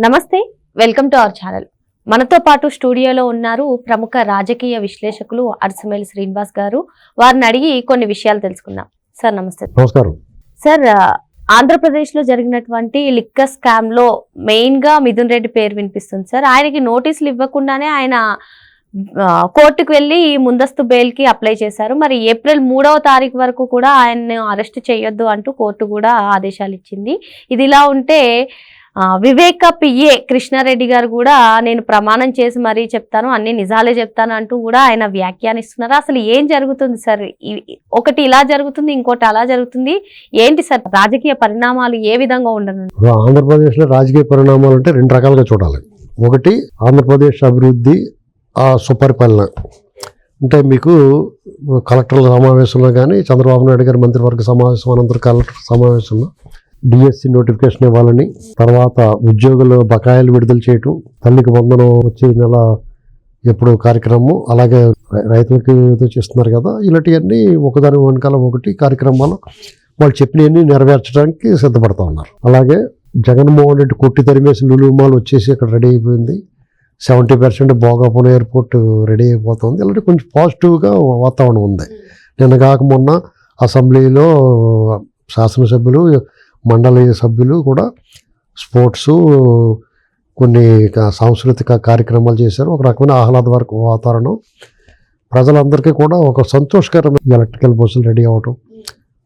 నమస్తే, welcome to our channel. మనతో పాటు స్టూడియోలో ఉన్నారు ప్రముఖ రాజకీయ విశ్లేషకులు అరసమేలి శ్రీనివాస్ గారు. వారిని అడిగి కొన్ని విషయాలు తెలుసుకుందాం. సార్ నమస్తే. నమస్కారం సార్. ఆంధ్రప్రదేశ్ లో జరిగినటువంటి లిక్కర్ స్కామ్ లో మెయిన్ గా మిథున్ రెడ్డి పేరు వినిపిస్తుంది సార్. ఆయనకి నోటీసులు ఇవ్వకుండానే ఆయన కోర్టుకు వెళ్ళి ముందస్తు బెయిల్ కి అప్లై చేశారు. మరి ఏప్రిల్ 3వ తారీఖు వరకు కూడా ఆయన్ని అరెస్ట్ చేయొద్దు అంటూ కోర్టు కూడా ఆదేశాలు ఇచ్చింది. ఇది ఇలా ఉంటే వివేక పిఏ కృష్ణారెడ్డి గారు కూడా నేను ప్రమాణం చేసి మరీ చెప్తాను, అన్ని నిజాలే చెప్తాను అంటూ కూడా ఆయన వ్యాఖ్యానిస్తున్నారు. అసలు ఏం జరుగుతుంది సార్? ఒకటి ఇలా జరుగుతుంది, ఇంకోటి అలా జరుగుతుంది. ఏంటి సార్ రాజకీయ పరిణామాలు ఏ విధంగా ఉండను? ఆంధ్రప్రదేశ్ లో రాజకీయ పరిణామాలు అంటే రెండు రకాలుగా చూడాలి. ఒకటి ఆంధ్రప్రదేశ్ అభివృద్ధి, ఆ సుపరిపాలన. అంటే మీకు కలెక్టర్ల సమావేశంలో కానీ చంద్రబాబు నాయుడు గారి మంత్రివర్గ సమావేశం అనంతరం కలెక్టర్ సమావేశంలో డిఎస్సి నోటిఫికేషన్ ఇవ్వాలని, తర్వాత ఉద్యోగులు బకాయిలు విడుదల చేయటం, తల్లికి వందనం వచ్చే నెల ఎప్పుడు కార్యక్రమం, అలాగే రైతులకి ఏదో చేస్తున్నారు కదా, ఇలాంటివన్నీ ఒకదాని వెనకాల ఒకటి కార్యక్రమాలు వాళ్ళు చెప్పినవన్నీ నెరవేర్చడానికి సిద్ధపడతా ఉన్నారు. అలాగే జగన్మోహన్ రెడ్డి కొట్టి తరిమేసి లులుమాల్ వచ్చేసి ఇక్కడ రెడీ అయిపోయింది. 70% భోగాపురం ఎయిర్పోర్ట్ రెడీ అయిపోతుంది. ఇలాంటి కొంచెం పాజిటివ్గా వాతావరణం ఉంది. నిన్న కాక మొన్న అసెంబ్లీలో శాసనసభ్యులు, మండలి సభ్యులు కూడా స్పోర్ట్స్, కొన్ని సాంస్కృతిక కార్యక్రమాలు చేశారు. ఒక రకమైన ఆహ్లాదకర వాతావరణం. ప్రజలందరికీ కూడా ఒక సంతోషకరమైన ఎలక్ట్రికల్ బస్సులు రెడీ అవ్వటం,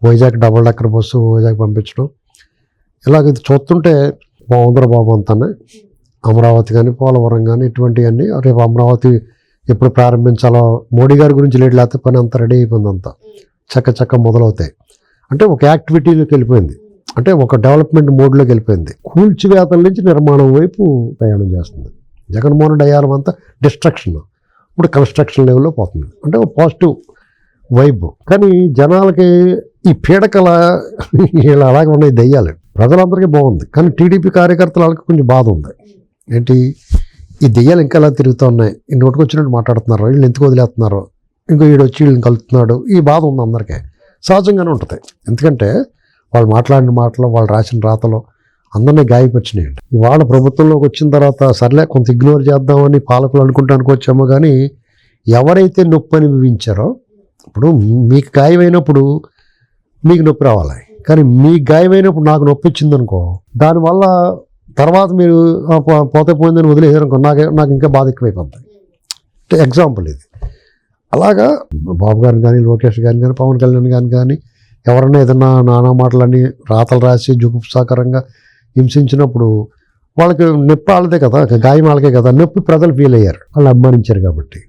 Vizag double decker bus Vizag పంపించడం, ఇలాగ ఇది చూస్తుంటే బాబు అంతానే అమరావతి కానీ పోలవరం కానీ ఇటువంటివన్నీ రేపు అమరావతి ఎప్పుడు ప్రారంభించాలో మోడీ గారి గురించి లేకపోతే పని అంతా రెడీ అయిపోయింది. అంతా చక్క మొదలవుతాయి. అంటే ఒక యాక్టివిటీలోకి వెళ్ళిపోయింది, అంటే ఒక డెవలప్మెంట్ మోడ్లోకి వెళ్ళిపోయింది. కూల్చివేతల నుంచి నిర్మాణం వైపు ప్రయాణం చేస్తుంది. జగన్మోహన్ రెడ్డి అయ్యారం అంతా డిస్ట్రక్షన్, ఇప్పుడు కన్స్ట్రక్షన్ లెవెల్లో పోతుంది. అంటే ఒక పాజిటివ్ వైబ్. కానీ జనాలకి ఈ పీడకల ఇలా అలాగే ఉన్నాయి దెయ్యాలి. ప్రజలందరికీ బాగుంది, కానీ టీడీపీ కార్యకర్తల వాళ్ళకి కొంచెం బాధ ఉంది. ఏంటి, ఈ దెయ్యాలు ఇంకా ఎలా తిరుగుతూ ఉన్నాయి, ఈ నోటుకొచ్చినట్టు మాట్లాడుతున్నారు, వీళ్ళు ఎందుకు వదిలేస్తున్నారు, ఇంకో వీడు వచ్చి వీళ్ళని కలుపుతున్నాడు, ఈ బాధ ఉంది అందరికీ. సహజంగానే ఉంటుంది. ఎందుకంటే వాళ్ళు మాట్లాడిన మాటలు, వాళ్ళు రాసిన రాతలు అందరినీ గాయపరిచినాయండి. ఇవాళ ప్రభుత్వంలోకి వచ్చిన తర్వాత సర్లే కొంత ఇగ్నోర్ చేద్దామని పాలకులు అనుకుంటానికి వచ్చామో, కానీ ఎవరైతే నొప్పి అనుభవించారో, ఇప్పుడు మీకు గాయమైనప్పుడు మీకు నొప్పి రావాలి, కానీ మీకు గాయమైనప్పుడు నాకు నొప్పి వచ్చిందనుకో, దానివల్ల తర్వాత మీరు పోతే పోయిందని వదిలేసారనుకో, నాకు ఇంకా బాధ ఎక్కువైపోతుంది. ఎగ్జాంపుల్ ఇది. అలాగా బాబు గారిని కానీ, లోకేష్ గారిని కానీ, పవన్ కళ్యాణ్ గారిని కానీ ఎవరన్నా ఏదన్నా నానా మాటలన్నీ రాతలు రాసి జుగుప్సాకరంగా హింసించినప్పుడు వాళ్ళకి నొప్పి వాళ్ళదే కదా, గాయం వాళ్ళకే కదా. నొప్పి ప్రజలు ఫీల్ అయ్యారు, వాళ్ళు అభిమానించారు కాబట్టి.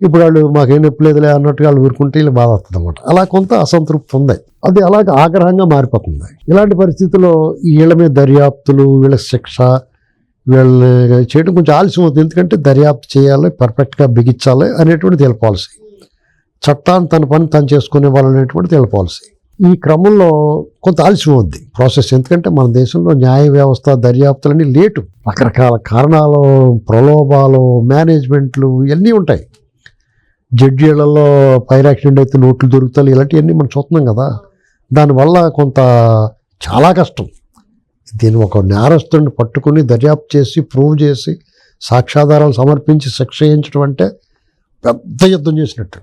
ఇప్పుడు వాళ్ళు మాకేం నొప్పి లేదులే అన్నట్టుగా వాళ్ళు ఊరుకుంటే వీళ్ళు బాధ వస్తుంది అన్నమాట. అలా కొంత అసంతృప్తి ఉంది, అది అలాగే ఆగ్రహంగా మారిపోతుంది. ఇలాంటి పరిస్థితుల్లో వీళ్ళ మీద దర్యాప్తులు, వీళ్ళ శిక్ష, వీళ్ళని చేయడం కొంచెం ఆలస్యం అవుతుంది. ఎందుకంటే దర్యాప్తు చేయాలి, పర్ఫెక్ట్గా బిగించాలి అనేటువంటిది వీళ్ళ పాలసీ. చట్టాన్ని తన పని తను చేసుకునే వాళ్ళు అనేటువంటిది వీళ్ళ పాలసీ. ఈ క్రమంలో కొంత ఆలస్యం అవుద్ది ప్రాసెస్. ఎందుకంటే మన దేశంలో న్యాయ వ్యవస్థ, దర్యాప్తులన్నీ లేటు, రకరకాల కారణాలు, ప్రలోభాలు, మేనేజ్మెంట్లు ఇవన్నీ ఉంటాయి. జడ్జీలలో ఫైర్ యాక్సిడెంట్ అయితే నోట్లు దొరుకుతాయి, ఇలాంటివన్నీ మనం చూస్తున్నాం కదా. దానివల్ల కొంత చాలా కష్టం. దీన్ని ఒక నేరస్తుడిని పట్టుకుని దర్యాప్తు చేసి ప్రూవ్ చేసి సాక్ష్యాధారాలు సమర్పించి శిక్ష చేయించడం అంటే పెద్ద యుద్ధం చేసినట్టు.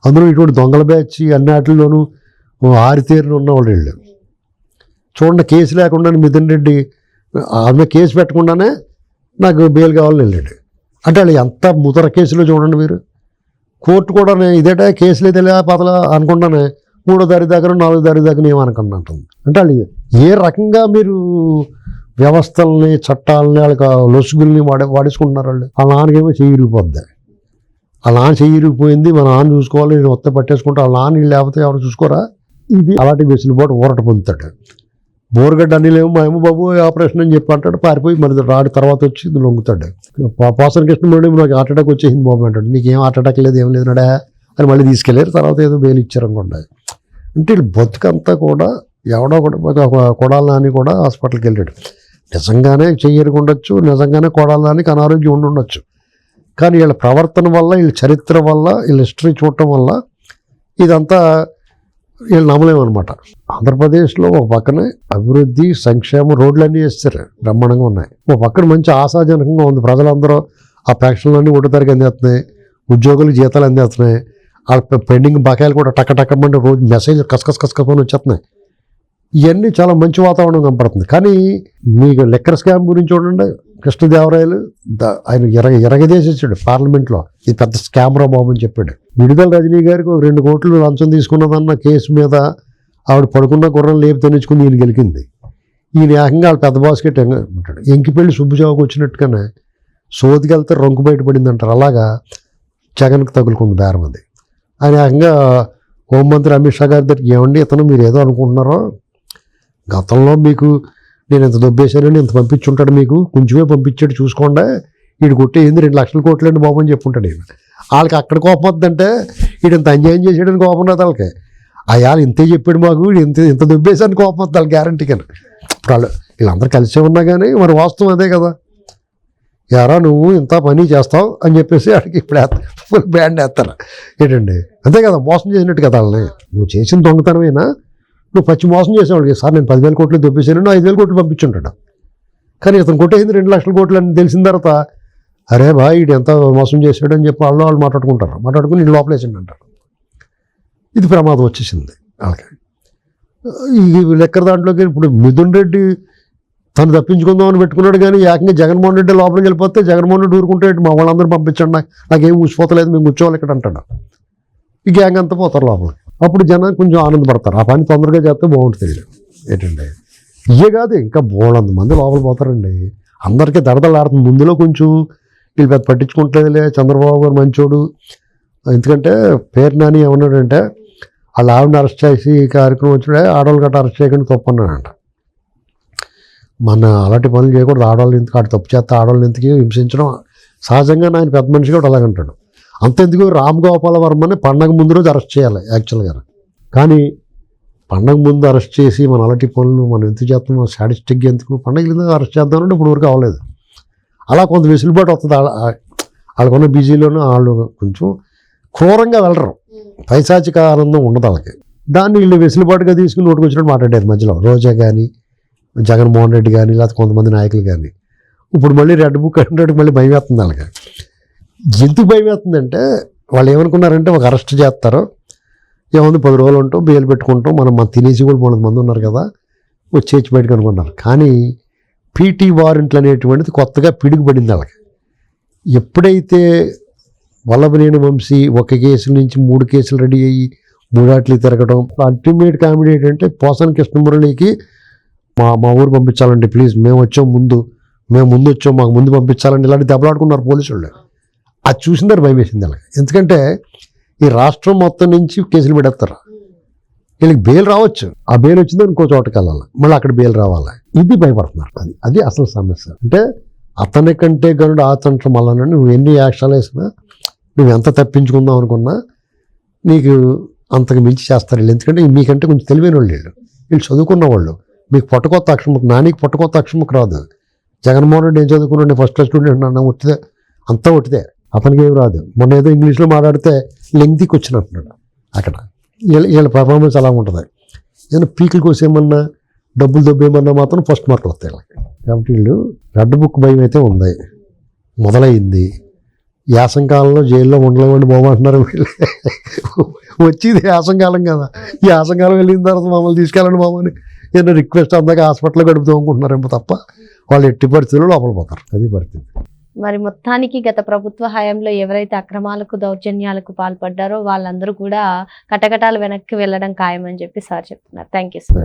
అందులో ఇటువంటి దొంగల బ్యాచ్ అన్నిటిలోనూ ఆరితేరిని ఉన్నవాళ్ళు వీళ్ళు. చూడండి, కేసు లేకుండానే మిథున్ రెడ్డి ఆమె కేసు పెట్టకుండానే నాకు బెయిల్ కావాలని వెళ్ళాడు. అంటే వాళ్ళు ఎంత ముతర కేసులో చూడండి మీరు. కోర్టు కూడా ఇదేటా కేసులు అయితే పదలా అనుకుంటానే 3వ తారీఖు దగ్గర 4వ తారీఖు దగ్గర ఏమనుకున్నా అంటుంది. అంటే వాళ్ళు ఏ రకంగా మీరు వ్యవస్థల్ని, చట్టాలని, వాళ్ళకి లొసుగుల్ని వాడేసుకుంటున్నారు. వాళ్ళ నాన్నకేమో చెయ్యిరిగిపోద్ది. వాళ్ళ నాన్న చెయ్యిరిగిపోయింది, మా నాన్న చూసుకోవాలి, నేను ఒత్త పట్టేసుకుంటే వాళ్ళ నాన్న లేకపోతే ఎవరు చూసుకోరా. ఇది అలాంటి వెసులుబాటు ఊరట పొందుతాడు. బోర్గడ్డ అనిలేమో మా ఏమో బాబు ఆపరేషన్ అని చెప్పి అంటాడు, పారిపోయి మరి రాడు తర్వాత వచ్చి లొంగుతాడు. పోసన కృష్ణమూర్తి నాకు హార్ట్ అటాక్ వచ్చేసింది బాబు అంటాడు. నీకేం హార్ట్ అటాక్ లేదు, ఏం లేదు నాడా అని మళ్ళీ తీసుకెళ్ళారు. తర్వాత ఏదో బెయిల్ ఇచ్చారనుకోండి. అంటే వీళ్ళు బతుకంతా కూడా ఎవడో కూడా కొడాలని కూడా హాస్పిటల్కి వెళ్ళాడు. నిజంగానే చెయ్యకుండొచ్చు, నిజంగానే కొడాలని అనారోగ్యం ఉండొచ్చు. కానీ వీళ్ళ ప్రవర్తన వల్ల, వీళ్ళ చరిత్ర వల్ల, వీళ్ళ హిస్టరీ చూడటం వల్ల ఇదంతా వీళ్ళు నమ్మలేమన్నమాట. ఆంధ్రప్రదేశ్లో ఒక పక్కన అభివృద్ధి, సంక్షేమం, రోడ్లన్నీ వేస్తారు, బ్రహ్మాండంగా ఉన్నాయి. ఒక పక్కన మంచి ఆశాజనకంగా ఉంది. ప్రజలందరూ ఆ పెన్షన్లన్నీ ఒకటో తారీఖు అందేస్తున్నాయి, ఉద్యోగులకు జీతాలు అందేస్తున్నాయి, ఆ పెండింగ్ బకాయిలు కూడా టక్కమంటే రోజు మెసేజ్ కసకసని వచ్చేస్తున్నాయి. ఇవన్నీ చాలా మంచి వాతావరణం కనపడుతుంది. కానీ మీకు లిక్కర్ స్కామ్ గురించి చూడండి, కృష్ణదేవరాయలు ఆయన ఎరగదేసేసాడు పార్లమెంట్లో, ఇది పెద్ద స్కామ్ రా బాబు అని చెప్పాడు. విడుదల రజనీ గారికి 2 కోట్లు లంచం తీసుకున్నదన్న కేసు మీద ఆవిడ పడుకున్న గుర్రం లేపు తెచ్చుకుని ఈయన గెలికింది. ఈయన ఏకంగా వాళ్ళ పెద్ద బాస్కెట్ ఉంటాడు. ఎంకిపెళ్ళి సుబ్బుజావుకు వచ్చినట్టుగానే సోదికి వెళ్తే రొంకు బయటపడింది అంటారు. అలాగా జగన్కి తగులుకుంది బేరం. అది ఆయన ఏకంగా హోంమంత్రి అమిత్ షా గారి దగ్గరికి, ఏమండి ఇతను మీరు ఏదో అనుకుంటున్నారో, గతంలో మీకు నేను ఇంత దొబ్బేశానని ఇంత పంపించుంటాడు, మీకు కొంచెమే పంపించాడు చూసుకోండి, వీడు కొట్టేయింది 2 లక్షల కోట్లండి బాబు అని చెప్పుంటాడు. ఈయన వాళ్ళకి అక్కడ కోపం వద్దంటే వీడు ఇంత అన్యాయం చేసాడని కోపం రాదు వాళ్ళకి. అయ్యాలు ఇంతే చెప్పాడు మాకు, వీడు ఇంత దొబ్బేశాను కోపం వద్దు వాళ్ళకి గ్యారంటీగా. ఇప్పుడు వీళ్ళందరూ కలిసే ఉన్నా కానీ మరి వాస్తవం అదే కదా. యారా నువ్వు ఇంత పని చేస్తావు అని చెప్పేసి వాడికి ఇప్పుడు ఫుల్ బ్యాండ్ వేస్తారు ఏంటండి, అంతే కదా, మోసం చేసినట్టు కదా వాళ్ళని. నువ్వు చేసిన దొంగతనమైనా నువ్వు పచ్చి మోసం చేసేవాడికి, సార్ నేను 10,000 కోట్లు దొబ్బేసాను, 5,000 కోట్లు పంపించుంటాడు. కానీ ఇతను కొట్టేసింది 2 లక్షల కోట్లు అని తెలిసిన తర్వాత, అరే బా వీడు ఎంత మోసం చేశాడు అని చెప్పి వాళ్ళు మాట్లాడుకుని నేను లోపలేసిండి అంటారు. ఇది ప్రమాదం వచ్చేసింది వాళ్ళకి. ఈ లెక్కర దాంట్లోకి ఇప్పుడు మిథున్ రెడ్డి తను తప్పించుకుందామని పెట్టుకున్నాడు, కానీ ఏకంగా జగన్మోహన్ రెడ్డి లోపలికి వెళ్ళిపోతే జగన్మోహన్ రెడ్డి ఊరుకుంటే మా వాళ్ళందరూ పంపించండి, నాకేం ఊసిపోతలేదు, మేము కూర్చోవాలి ఇక్కడ అంటాడు. ఈ గ్యాంగ్ అంతా పోతారు లోపలికి. అప్పుడు జనం కొంచెం ఆనందపడతారు, ఆ పని తొందరగా చేస్తే బాగుంటుంది ఏంటండి. ఇవే కాదు ఇంకా బోళ్ళంత మంది లోపల పోతారండి. అందరికీ దడదలాడుతుంది. ముందులో కొంచెం వీళ్ళు పెద్ద పట్టించుకుంటలేదులే, చంద్రబాబు గారు మంచోడు, ఎందుకంటే పేరు నాని ఏమన్నాడంటే వాళ్ళ ఆవిడని అరెస్ట్ చేసి ఈ కార్యక్రమం వచ్చాడే, ఆడవాళ్ళు గట్రా అరెస్ట్ చేయకుండా తప్పు అన్నాడంట. మన అలాంటి పనులు చేయకూడదు, ఆడవాళ్ళు ఎందుకు ఆడు తప్పు చేస్తే ఆడవాళ్ళని ఎందుకు హింసించడం, సహజంగా ఆయన పెద్ద మనిషి కూడా అలాగంటాడు. అంతెందుకు రామ్ గోపాల్ వర్మని పండగ ముందు రోజు అరెస్ట్ చేయాలి యాక్చువల్గా. కానీ పండగ ముందు అరెస్ట్ చేసి మన అలాంటి పనులు మనం ఎందుకు చేస్తాం, స్టాటిస్టిక్ ఎందుకు, పండగ అరెస్ట్ చేద్దామంటే ఇప్పుడు వరకు అవ్వలేదు. అలా కొంత వెసులుబాటు వస్తుంది. వాళ్ళకున్న బిజీలోనూ వాళ్ళు కొంచెం క్రూరంగా వెళ్ళరు, పైశాచిక ఆనందం ఉండదు వాళ్ళకి. దాన్ని వీళ్ళు వెసులుబాటుగా తీసుకుని నోటుకు వచ్చినట్టు మాట్లాడారు మధ్యలో రోజా కానీ, జగన్మోహన్ రెడ్డి కానీ, లేకపోతే కొంతమంది నాయకులు కానీ. ఇప్పుడు మళ్ళీ రెడ్ బుక్ అంటే మళ్ళీ భయం వేస్తుంది వాళ్ళకి. ఎందుకు భయం వేస్తుందంటే వాళ్ళు ఏమనుకున్నారంటే ఒక అరెస్ట్ చేస్తారు, ఏముంది 10 రోజులు ఉంటాం, బెయిల్ పెట్టుకుంటాం, మనం తినేసి కూడా 300 మంది ఉన్నారు కదా వచ్చేసి బయటకు అనుకుంటారు. కానీ పీటీ వారెంట్లు అనేటువంటిది కొత్తగా పిడుగుపడింది వాళ్ళకి. ఎప్పుడైతే వల్లభనేని వంశీ ఒక కేసు నుంచి 3 కేసులు రెడీ అయ్యి 3 ఆటలు తిరగడం, అల్టిమేట్ కామెడీ ఏంటంటే పోసాని కృష్ణమురళికి మా ఊరు పంపించాలండి ప్లీజ్, మేము ముందు వచ్చాం మాకు ముందు పంపించాలండి, ఇలాంటి దెబ్బలాడుకున్నారు పోలీసులు. అది చూసిందారు భయం వేసింది అలాగే. ఎందుకంటే ఈ రాష్ట్రం మొత్తం నుంచి కేసులు పెడతారు, వీళ్ళకి బెయిల్ రావచ్చు, ఆ బెయిల్ వచ్చిందో ఇంకో చోటకి వెళ్ళాలి, మళ్ళీ అక్కడ బెయిల్ రావాలి, ఇది భయపడుతున్నారు. అది అసలు సమస్య. అంటే అతని కంటే గనుడు ఆతంత్రం వల్ల నువ్వు ఎన్ని యాక్షన్లు వేసినా, నువ్వు ఎంత తప్పించుకుందాం అనుకున్నా నీకు అంతకు మించి చేస్తారు వీళ్ళు. ఎందుకంటే మీకంటే కొంచెం తెలివైన వాళ్ళు వీళ్ళు చదువుకున్న వాళ్ళు. మీకు పొట్టకొత్త అక్షరముఖ, నానికి పొట్టకొత్త అక్షరముఖ రాదు. జగన్మోహన్ రెడ్డి ఏం చదువుకున్నాడు, ఫస్ట్ క్లాస్ స్టూడెంట్ అన్న, ఒట్టిదే, అంతా ఒట్టిదే, అతనికి ఏం రాదు. మొన్న ఏదో ఇంగ్లీష్లో మాట్లాడితే లెంగ్తీకి వచ్చిన అంటున్నాడు. అక్కడ వీళ్ళ పర్ఫార్మెన్స్ అలా ఉంటుంది. ఏదైనా పీకులు కోసేయమన్నా డబ్బులు దొబ్బేయమన్నా మాత్రం ఫస్ట్ మార్కులు వస్తాయి వీళ్ళకి. కాబట్టి వీళ్ళు రెడ్ బుక్ భయం అయితే ఉంది, మొదలైంది. యాసంకాలంలో జైల్లో ఉండలేమండి బాబు అంటున్నారు వీళ్ళు. వచ్చేది యాసంకాలం కదా, ఈ యాసంకాలం వెళ్ళిన తర్వాత మమ్మల్ని తీసుకెళ్ళండి బాబు అని ఏదైనా రిక్వెస్ట్ అందాక హాస్పిటల్లో గడుపుతూ అనుకుంటున్నారేమో తప్ప వాళ్ళు ఎట్టి పరిస్థితుల్లో లోపల పోతారు. అది పరిస్థితి. మరి మొత్తానికి గత ప్రభుత్వ హయాంలో ఎవరైతే అక్రమాలకు దౌర్జన్యాలకు పాల్పడ్డారో వాళ్ళందరూ కూడా కటకటాలు వెనక్కి వెళ్ళడం ఖాయమని చెప్పి సార్ చెప్తున్నారు. Thank you sir.